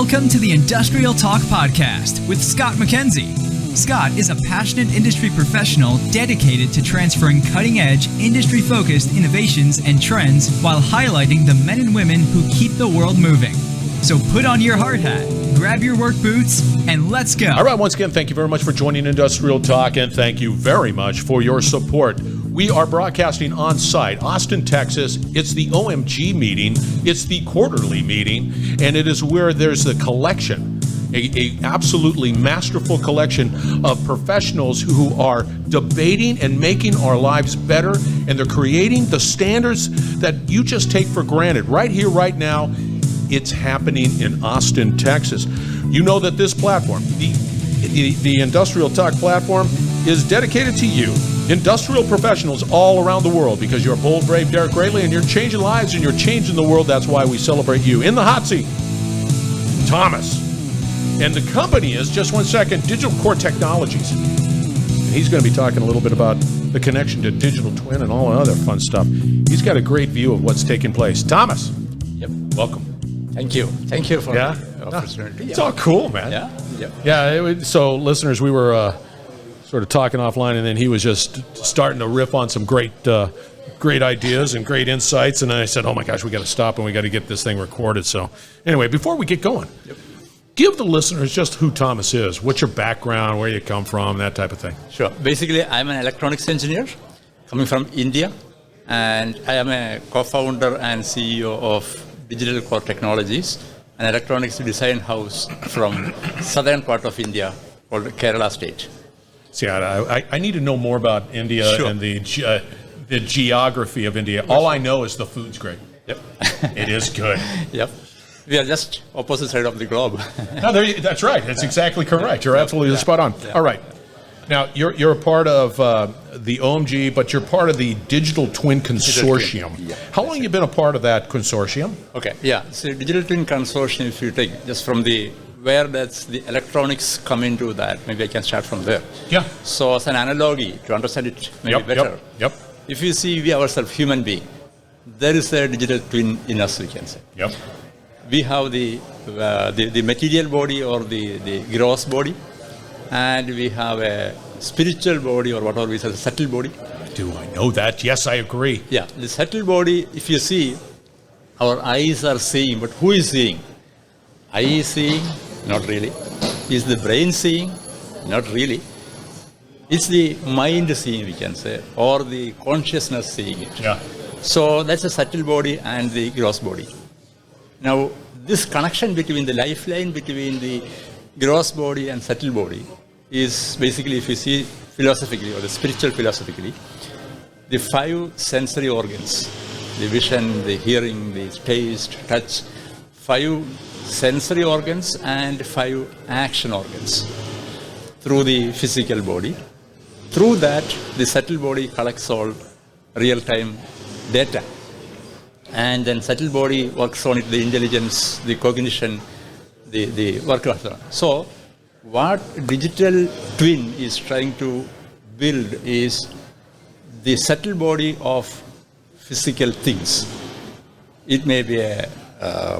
Welcome to the Industrial Talk Podcast with Scott McKenzie. Scott is a passionate industry professional dedicated to transferring cutting-edge, industry-focused innovations and trends while highlighting the men and women who keep the world moving. So put on your hard hat, grab your work boots, and let's go. All right, once again, thank you very much for joining Industrial Talk, and thank you very much for your support. We are broadcasting on site, Austin, Texas. It's the OMG meeting. It's the quarterly meeting, and it is where there's a collection, a absolutely masterful collection of professionals who are debating and making our lives better, and they're creating the standards that you just take for granted right here, right now. It's happening in Austin, Texas. You know that this platform, the Industrial Talk platform, is dedicated to you, industrial professionals all around the world, because you're bold, brave, dare greatly, and you're changing lives and you're changing the world. That's why we celebrate you. In the hot seat, Thomas. And the company is, just one second, Digital Core Technologies. And he's going to be talking a little bit about the connection to digital twin and all the other fun stuff. He's got a great view of what's taking place. Thomas, Yep. welcome. Thank you. Thank you for Yeah? the opportunity. It's all cool, man. Yeah. So, listeners, we were sort of talking offline, and then he was just starting to riff on some great ideas and great insights. And then I said, "Oh my gosh, we got to stop and we got to get this thing recorded." So, anyway, before we get going, give the listeners just who Thomas is. What's your background? Where you come from? That type of thing. Sure. Basically, I'm an electronics engineer coming from India, and I am a co-founder and CEO of Digital Core Technologies, an electronics design house from southern part of India called Kerala State. See, I need to know more about India. Sure. And the geography of India. All I know is the food's great. Yep. It is good. Yep. We are just opposite side of the globe. No, that's right. That's exactly correct. You're absolutely spot on. Yeah. All right. Now, you're a part of the OMG, but you're part of the Digital Twin Consortium. Yeah. How long have you been a part of that consortium? Okay, yeah. So Digital Twin Consortium, if you take just from where does the electronics come into that, maybe I can start from there. Yeah. So as an analogy, to understand it maybe better, Yep. if you see we ourselves, human being, there is a digital twin in us, we can say. Yep. We have the material body or the gross body, and we have a spiritual body, or whatever we say, the subtle body. Do I know that? Yes, I agree. Yeah, the subtle body, if you see, our eyes are seeing, but who is seeing? Eye is seeing? Not really. Is the brain seeing? Not really. It's the mind seeing, we can say, or the consciousness seeing it. Yeah. So that's the subtle body and the gross body. Now, this connection between the lifeline between the gross body and subtle body is basically, if you see philosophically or the spiritual philosophically, the 5 sensory organs, the vision, the hearing, the taste, touch, 5 sensory organs and 5 action organs through the physical body. Through that, the subtle body collects all real-time data. And then subtle body works on it, the intelligence, the cognition, the work. So what digital twin is trying to build is the subtle body of physical things. It may be a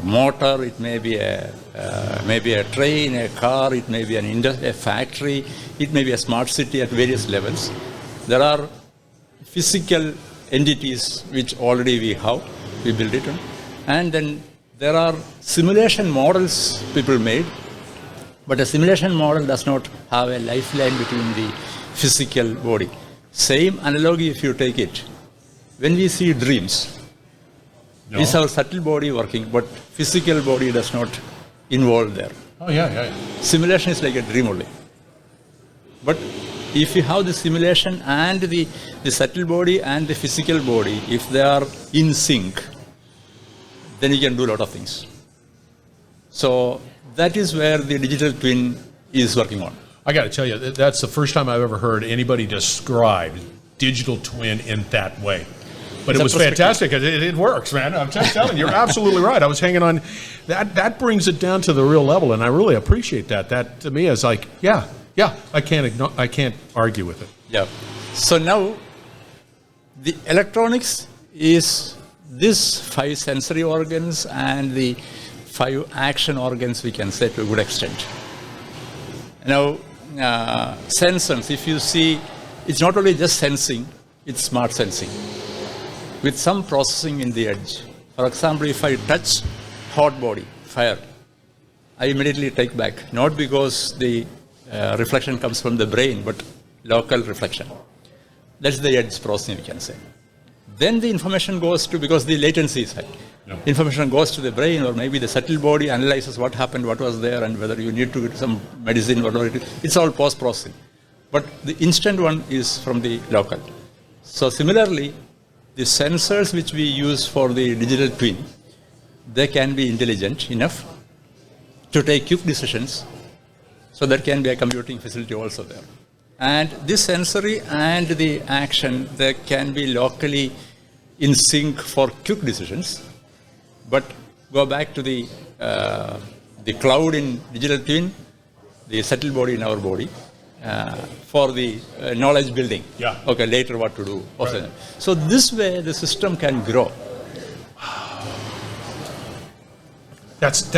motor, it may be a train, a car, it may be a factory, it may be a smart city at various levels. There are physical entities which already we have, we build it on. And then there are simulation models people made, but a simulation model does not have a lifeline between the physical body. Same analogy if you take it. When we see dreams, is our subtle body working, but physical body does not involve there. Oh, yeah. Simulation is like a dream only. But if you have the simulation and the subtle body and the physical body, if they are in sync, then you can do a lot of things. So that is where the digital twin is working on. I got to tell you, that's the first time I've ever heard anybody describe digital twin in that way. But it was fantastic. It works, man. I'm just telling you, you're absolutely right. I was hanging on. That brings it down to the real level, and I really appreciate that. That to me is like, yeah. I can't argue with it. Yeah. So now, the electronics is this 5 sensory organs and the 5 action organs, we can say, to a good extent. Now, sensors, if you see, it's not only just sensing, it's smart sensing with some processing in the edge. For example, if I touch hot body, fire, I immediately take back, not because the reflection comes from the brain, but local reflection. That's the edge processing, we can say. Then the information goes to, because the latency is high, information goes to the brain, or maybe the subtle body analyzes what happened, what was there, and whether you need to get some medicine, whatever it is. It's all post-processing. But the instant one is from the local. So similarly, the sensors which we use for the digital twin, they can be intelligent enough to take quick decisions. So there can be a computing facility also there. And this sensory and the action, they can be locally in sync for quick decisions. But go back to the cloud in digital twin, the subtle body in our body, for the knowledge building. Yeah. Okay, later what to do. Right. So this way the system can grow. That's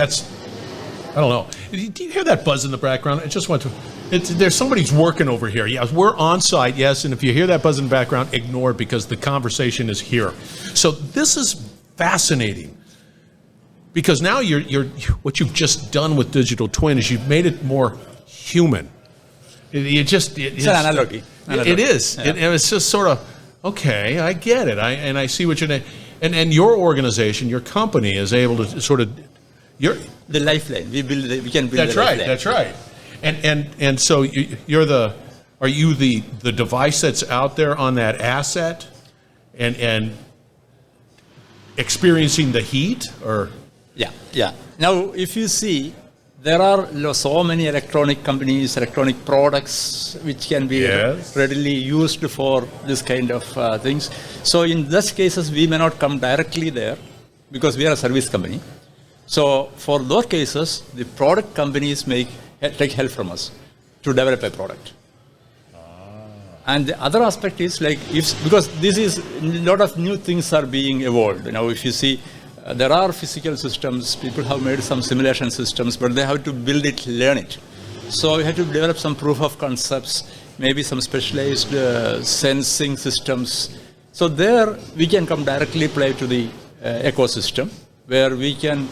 I don't know. Do you hear that buzz in the background? It just went to. There's somebody's working over here. Yes, we're on site. Yes, and if you hear that buzz in the background, ignore it because the conversation is here. So this is fascinating because now you're what you've just done with digital twin is you've made it more human. It's an analogy. It is. Yeah. It's just sort of okay. I get it. I see what you're. And your organization, your company, is able to sort of. The lifeline. We can build. That's right. That's right. And so are you the device that's out there on that asset, and experiencing the heat or? Yeah. Now, if you see, there are so many electronic companies, electronic products which can be readily used for this kind of things. So in those cases, we may not come directly there because we are a service company. So for those cases, the product companies take help from us to develop a product. And the other aspect is because this is a lot of new things are being evolved. Now, if you see, there are physical systems. People have made some simulation systems, but they have to build it, learn it. So we have to develop some proof of concepts, maybe some specialized sensing systems. So there we can come directly play to the ecosystem where we can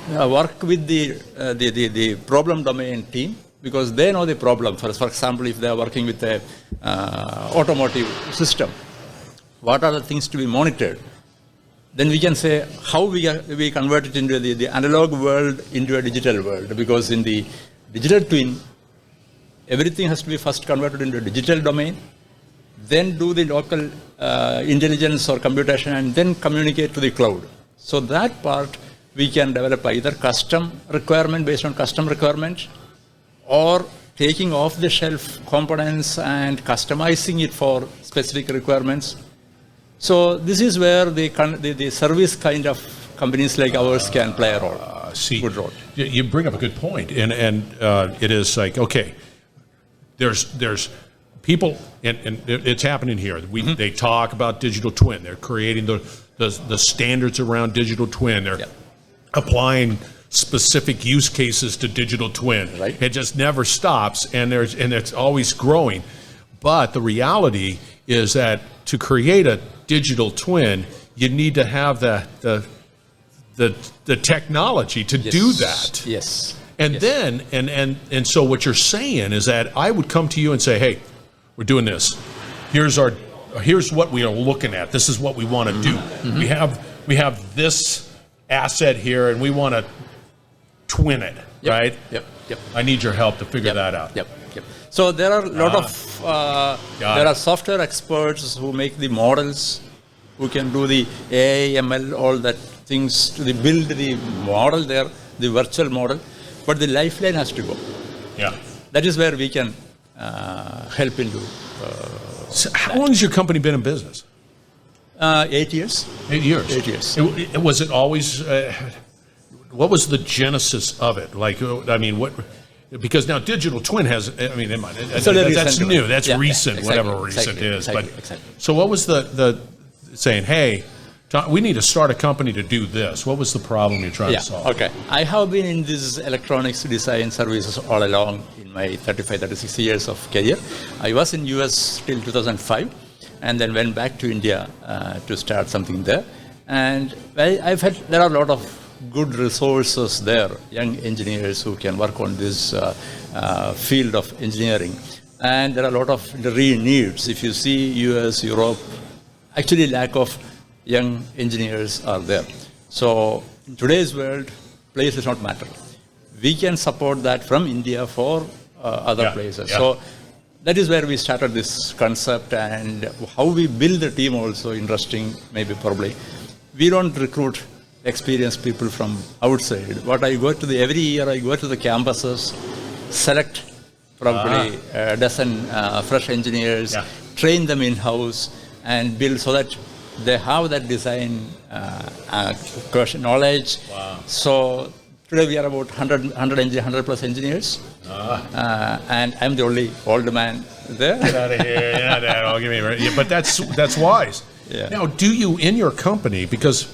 work with the problem domain team because they know the problem. For example, if they are working with a automotive system, what are the things to be monitored? Then we can say how we convert it into the analog world into a digital world, because in the digital twin, everything has to be first converted into a digital domain, then do the local intelligence or computation, and then communicate to the cloud. So that part we can develop either custom requirement based on custom requirement, or taking off-the-shelf components and customizing it for specific requirements. So this is where the service kind of companies like ours can play a role. Good role. You bring up a good point, and it is like, okay, there's people, and it's happening here. They talk about digital twin. They're creating the standards around digital twin. They're applying specific use cases to digital twin. Right. It just never stops, and it's always growing. But the reality is that to create a digital twin, you need to have the technology to do that. Yes. And then and so what you're saying is that I would come to you and say, hey, we're doing this. Here's what we are looking at. This is what we want to do. Mm-hmm. We have this asset here, and we want to twin it, right? Yep. I need your help to figure that out. Yep. So there are a lot of there are software experts who make the models, who can do the AI, ML, all that things to build the model there, the virtual model. But the lifeline has to go. Yeah. That is where we can help into. So how long has your company been in business? 8 years. 8 years. 8 years. Was it always? What was the genesis of it? Like, I mean, what? Because now digital twin has. I mean, that's new. That's recent. Exactly, whatever recent is. Exactly. So what was the saying? Hey, We need to start a company to do this. What was the problem you're trying to solve? Okay. I have been in this electronics design services all along in my 36 years of career. I was in US till 2005 and then went back to India to start something there. And I felt there are a lot of good resources there, young engineers who can work on this field of engineering. And there are a lot of real needs. If you see US, Europe, actually lack of young engineers are there. So in today's world, place does not matter. We can support that from India for other places. Yeah. So that is where we started this concept, and how we build the team also interesting, maybe probably. We don't recruit experienced people from outside. But every year I go to the campuses, select probably a dozen fresh engineers, train them in-house, and build so that they have that design knowledge. Wow. So today we are about 100 plus engineers, and I'm the only old man there. Get out of here! Don't give me. But that's wise. Yeah. Now, do you in your company, because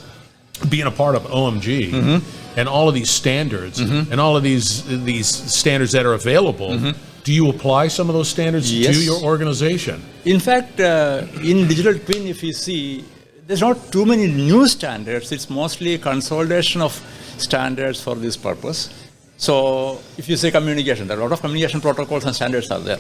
being a part of OMG and all of these standards and all of these standards that are available, do you apply some of those standards to your organization? In fact, in digital twin, if you see, there's not too many new standards. It's mostly a consolidation of standards for this purpose. So if you say communication, there are a lot of communication protocols and standards are there.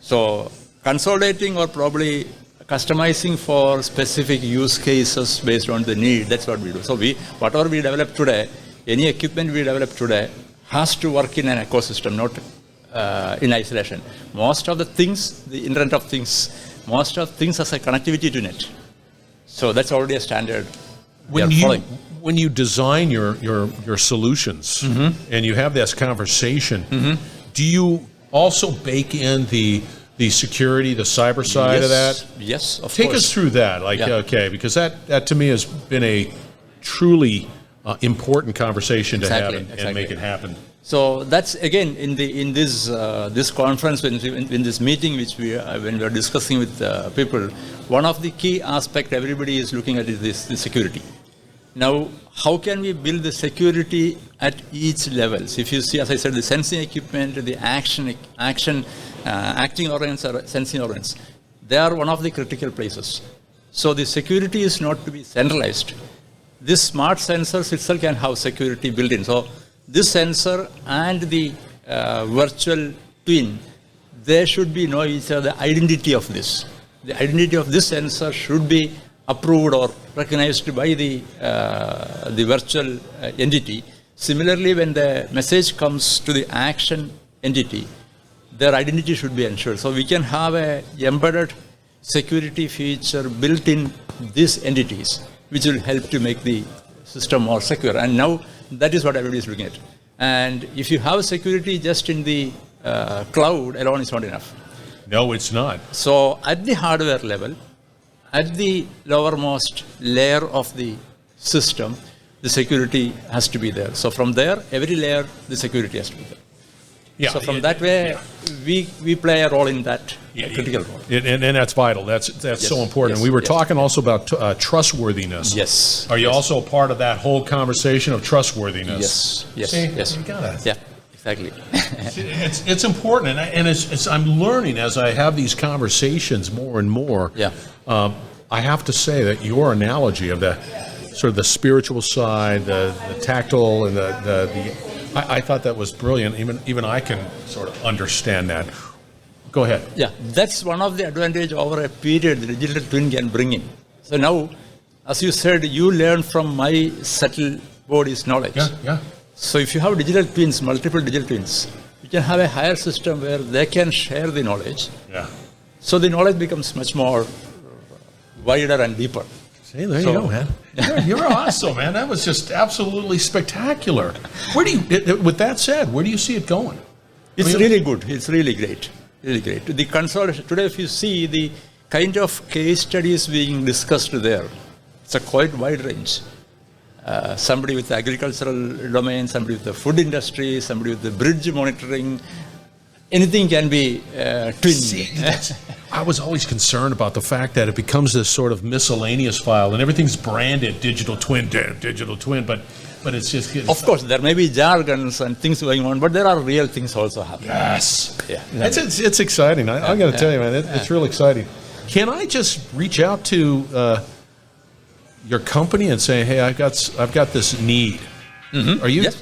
So consolidating or probably customizing for specific use cases based on the need, that's what we do. So whatever we develop today, any equipment we develop today has to work in an ecosystem, not in isolation. Most of the things, the Internet of Things, most of things has a connectivity to net. So that's already a standard. When you design your solutions and you have this conversation, do you also bake in the security, the cyber side of that? Yes, of course. Take us through that, because that to me has been a truly important conversation to have and make it happen. So that's again in this conference, in this meeting, which when we are discussing with people, one of the key aspect everybody is looking at is the security. Now, how can we build the security at each level? So if you see, as I said, the sensing equipment, the acting organs or sensing organs, they are one of the critical places. So the security is not to be centralized. This smart sensors itself can have security built in. So this sensor and the virtual twin, they should be know each other, the identity of this. The identity of this sensor should be approved or recognized by the virtual entity. Similarly, when the message comes to the action entity, their identity should be ensured. So we can have a embedded security feature built in these entities, which will help to make the system more secure. And now that is what everybody is looking at. And if you have security just in the cloud alone, it's not enough. No, it's not. So at the hardware level, at the lowermost layer of the system, the security has to be there. So from there, every layer, the security has to be there. Yeah, so from that way, we play a role in that, a critical role. And that's vital. That's so important. Yes, we were talking also about trustworthiness. Yes. Are you also a part of that whole conversation of trustworthiness? Yes. See, yes. You gotta. Yeah. Exactly. It's important, and it's I'm learning as I have these conversations more and more. Yeah. I have to say that your analogy of the sort of the spiritual side, the tactile, and I thought that was brilliant. Even I can sort of understand that. Go ahead. Yeah, that's one of the advantage over a period the digital twin can bring in. So now, as you said, you learn from my subtle body's knowledge. Yeah. So if you have digital twins, multiple digital twins, you can have a higher system where they can share the knowledge. Yeah. So the knowledge becomes much more wider and deeper. See, there you go, man. You're awesome, man. That was just absolutely spectacular. With that said, where do you see it going? It's really good. It's really great. Really great. The consolidation, today if you see the kind of case studies being discussed there, it's a quite wide range. Somebody with the agricultural domain, somebody with the food industry, somebody with the bridge monitoring, anything can be twinned. See, I was always concerned about the fact that it becomes this sort of miscellaneous file and everything's branded digital twin, but it's just... Of course, there may be jargons and things going on, but there are real things also happening. Yes. Yeah. It's exciting. I got to tell you, man, it's real exciting. Can I just reach out to your company and say, hey, I've got this need? Mm-hmm. Are you? Yes.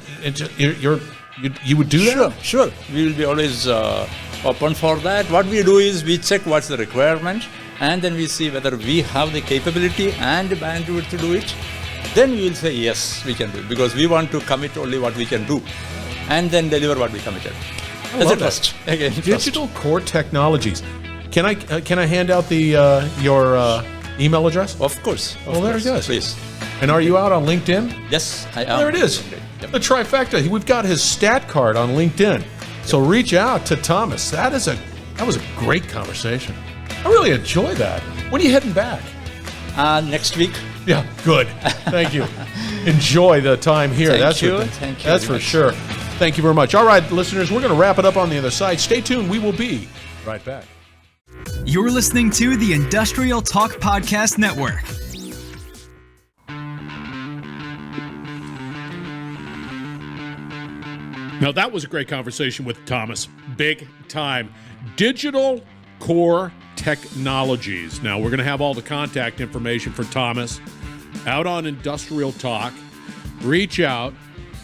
You would do that? Sure. We will be always open for that. What we do is we check what's the requirement, and then we see whether we have the capability and the bandwidth to do it. Then we will say, yes, we can do it, because we want to commit only what we can do and then deliver what we committed. As a trust. Again, Digital Core Technologies. Can I hand out your email address? Of course. There it goes. Please. And are you out on LinkedIn? Yes, I am. There it is. Yep. The trifecta. We've got his stat card on LinkedIn. So reach out to Thomas. That was a great conversation. I really enjoy that. When are you heading back? Next week. Yeah, good. Thank you. Enjoy the time here. Thank you. That's for sure. Thank you very much. All right, listeners, we're going to wrap it up on the other side. Stay tuned. We will be right back. You're listening to the Industrial Talk Podcast Network. Now, that was a great conversation with Thomas. Big time. Digital Core Technologies. Now, we're going to have all the contact information for Thomas out on Industrial Talk. Reach out.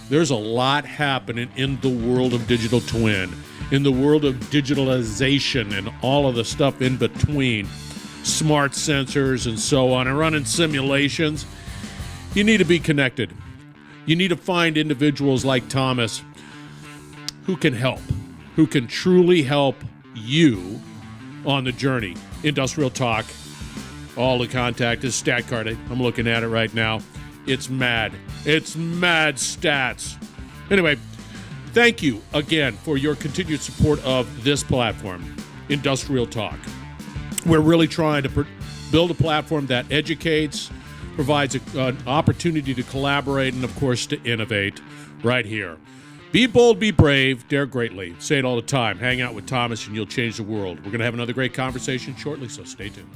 There's a lot happening in the world of digital twin, in the world of digitalization and all of the stuff in between, smart sensors and so on, and running simulations. You need to be connected. You need to find individuals like Thomas who can help, who can truly help you on the journey. Industrial Talk. All the contact is stat card. I'm looking at it right now. It's mad. It's mad stats. Anyway, thank you again for your continued support of this platform, Industrial Talk. We're really trying to build a platform that educates, provides an opportunity to collaborate, and, of course, to innovate right here. Be bold, be brave, dare greatly. Say it all the time. Hang out with Thomas and you'll change the world. We're going to have another great conversation shortly, so stay tuned.